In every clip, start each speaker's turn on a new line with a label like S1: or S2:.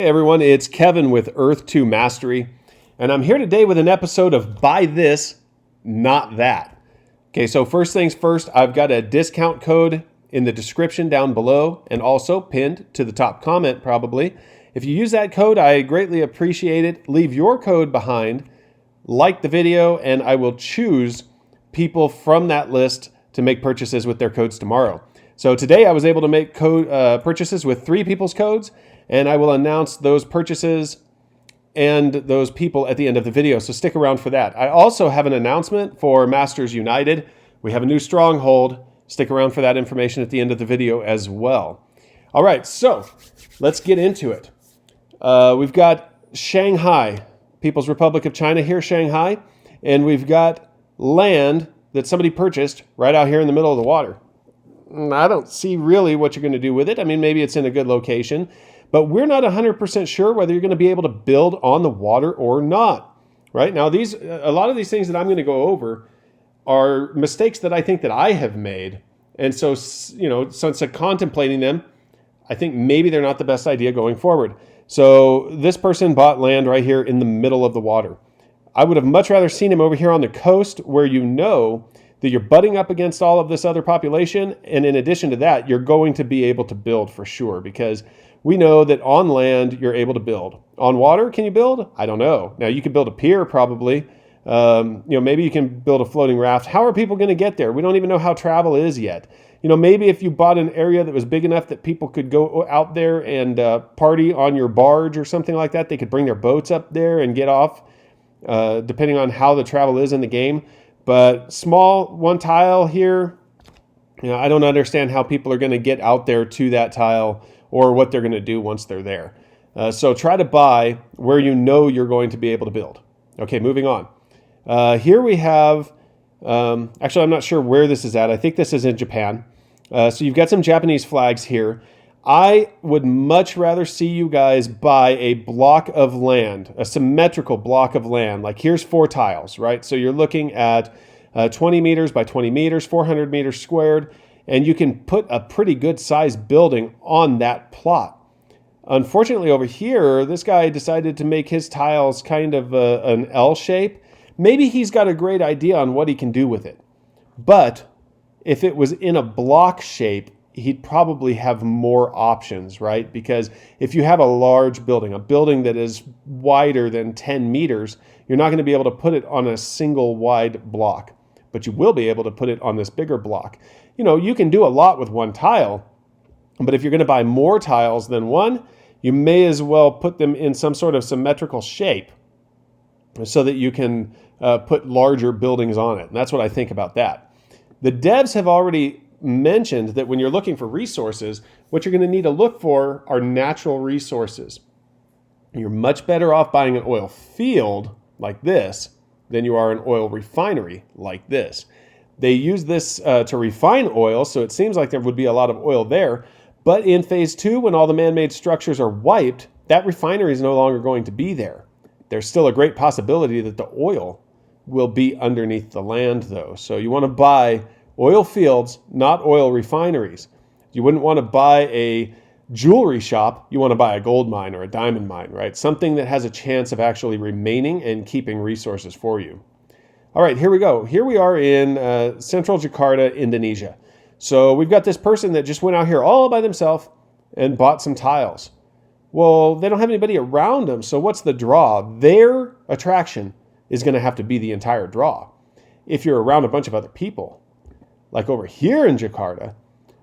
S1: Hey everyone, it's Kevin with Earth 2 Mastery, and I'm here today with an episode of Buy This, Not That. Okay, so first things first, I've got a discount code in the description down below and also pinned to the top comment probably. If you use that code, I greatly appreciate it. Leave your code behind, like the video, and I will choose people from that list to make purchases with their codes tomorrow. So today I was able to make purchases with 3 people's codes, and I will announce those purchases and those people at the end of the video, so stick around for that. I also have an announcement for Masters United. We have a new Stronghold. Stick around for that information at the end of the video as well. All right, so let's get into it. We've got Shanghai, People's Republic of China here, Shanghai, and we've got land that somebody purchased right out here in the middle of the water. I don't see really what you're going to do with it. I mean, maybe it's in a good location, but we're not 100% sure whether you're going to be able to build on the water or not. Right now, a lot of these things that I'm going to go over are mistakes that I think that I have made. And so, since I'm contemplating them, I think maybe they're not the best idea going forward. So this person bought land right here in the middle of the water. I would have much rather seen him over here on the coast where you know that you're butting up against all of this other population. And in addition to that, you're going to be able to build for sure, because we know that on land, you're able to build. On water, can you build? I don't know. Now, you could build a pier probably. Maybe you can build a floating raft. How are people going to get there? We don't even know how travel is yet. Maybe if you bought an area that was big enough that people could go out there and party on your barge or something like that, they could bring their boats up there and get off, depending on how the travel is in the game. But small one tile here, I don't understand how people are going to get out there to that tile or what they're going to do once they're there. So try to buy where you know you're going to be able to build. Okay, moving on. Here we have, actually I'm not sure where this is at. I think this is in Japan. So you've got some Japanese flags here. I would much rather see you guys buy a block of land, a symmetrical block of land. Like here's 4 tiles, right? So you're looking at 20 meters by 20 meters, 400 meters squared, and you can put a pretty good sized building on that plot. Unfortunately over here, this guy decided to make his tiles kind of an L shape. Maybe he's got a great idea on what he can do with it. But if it was in a block shape, he'd probably have more options, right? Because if you have a large building, a building that is wider than 10 meters, you're not going to be able to put it on a single wide block, but you will be able to put it on this bigger block. You can do a lot with one tile, but if you're going to buy more tiles than one, you may as well put them in some sort of symmetrical shape so that you can put larger buildings on it. And that's what I think about that. The devs have already mentioned that when you're looking for resources, what you're going to need to look for are natural resources. You're much better off buying an oil field like this than you are an oil refinery like this. They use this to refine oil, so it seems like there would be a lot of oil there. But in phase 2, when all the man-made structures are wiped, that refinery is no longer going to be there. There's still a great possibility that the oil will be underneath the land, though. So you want to buy oil fields, not oil refineries. You wouldn't want to buy a jewelry shop. You want to buy a gold mine or a diamond mine, right? Something that has a chance of actually remaining and keeping resources for you. All right, here we go. Here we are in central Jakarta, Indonesia. So we've got this person that just went out here all by themselves and bought some tiles. Well, they don't have anybody around them, so what's the draw? Their attraction is going to have to be the entire draw. If you're around a bunch of other people, like over here in Jakarta,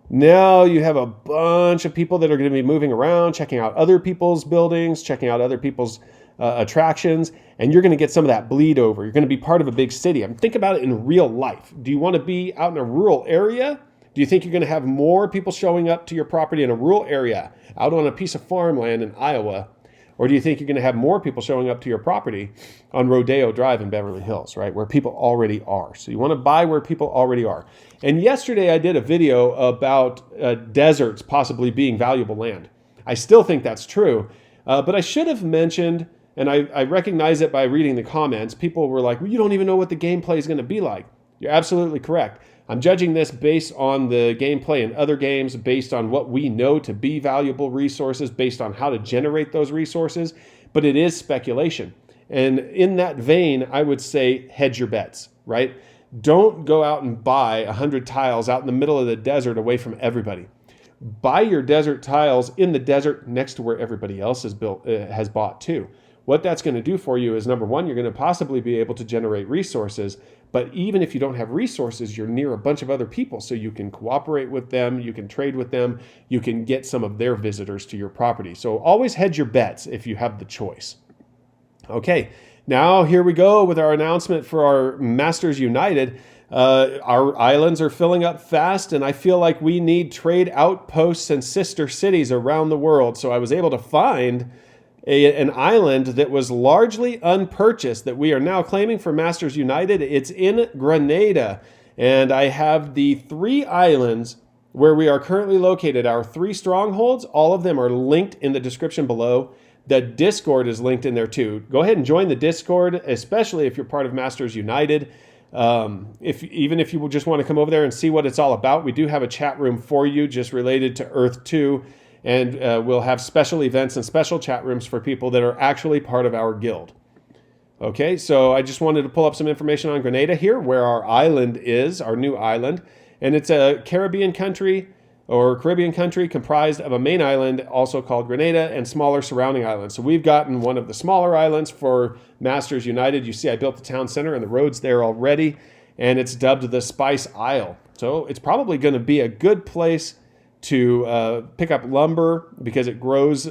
S1: now you have a bunch of people that are going to be moving around, checking out other people's buildings, checking out other people's attractions, and you're going to get some of that bleed over. You're going to be part of a big city. Think about it in real life. Do you want to be out in a rural area? Do you think you're going to have more people showing up to your property in a rural area, out on a piece of farmland in Iowa? Or do you think you're going to have more people showing up to your property on Rodeo Drive in Beverly Hills, right, where people already are? So you want to buy where people already are. And yesterday I did a video about deserts possibly being valuable land. I still think that's true, but I should have mentioned, and I recognize it by reading the comments, people were like, well, you don't even know what the gameplay is going to be like. You're absolutely correct. I'm judging this based on the gameplay in other games, based on what we know to be valuable resources, based on how to generate those resources, but it is speculation. And in that vein, I would say hedge your bets, right? Don't go out and buy 100 tiles out in the middle of the desert away from everybody. Buy your desert tiles in the desert next to where everybody else has bought too. What that's going to do for you is, number one, you're going to possibly be able to generate resources. But even if you don't have resources, you're near a bunch of other people, so you can cooperate with them, you can trade with them, you can get some of their visitors to your property. So always hedge your bets if you have the choice. Okay, now here we go with our announcement for our Masters United. Our islands are filling up fast, and I feel like we need trade outposts and sister cities around the world. So I was able to find an island that was largely unpurchased that we are now claiming for Masters United. It's in Grenada, and I have the 3 islands where we are currently located, our 3 strongholds. All of them are linked in the description below. The Discord is linked in there too. Go ahead and join the Discord, especially if you're part of Masters United. Even if you just want to come over there and see what it's all about, we do have a chat room for you just related to Earth 2. And we'll have special events and special chat rooms for people that are actually part of our guild. Okay, so I just wanted to pull up some information on Grenada here, where our island is, our new island. And it's a Caribbean country comprised of a main island, also called Grenada, and smaller surrounding islands. So we've gotten one of the smaller islands for Masters United. You see I built the town center and the roads there already, and it's dubbed the Spice Isle. So it's probably going to be a good place to pick up lumber because it grows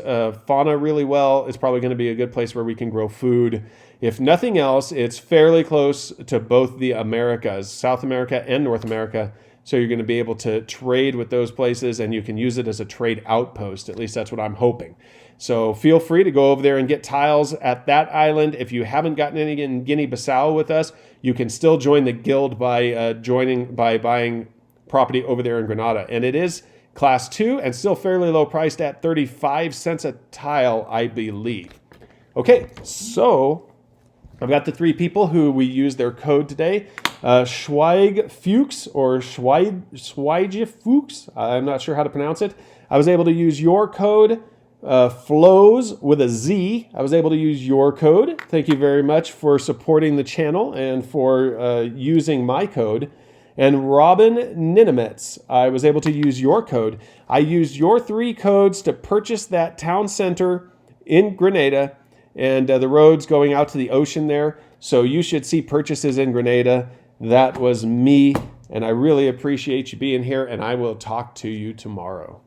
S1: fauna really well. It's probably going to be a good place where we can grow food. If nothing else, it's fairly close to both the Americas, South America and North America. So you're going to be able to trade with those places, and you can use it as a trade outpost. At least that's what I'm hoping. So feel free to go over there and get tiles at that island. If you haven't gotten any in Guinea-Bissau with us, you can still join the guild by buying property over there in Grenada. And it is Class 2 and still fairly low priced at 35 cents a tile, I believe. Okay, so I've got the 3 people who we used their code today. Schweigfuchs or Schweigfuchs, I'm not sure how to pronounce it. I was able to use your code. Flows with a Z, I was able to use your code. Thank you very much for supporting the channel and for using my code. And Robin Ninamets, I was able to use your code. I used your 3 codes to purchase that town center in Grenada and the roads going out to the ocean there. So you should see purchases in Grenada. That was me, and I really appreciate you being here, and I will talk to you tomorrow.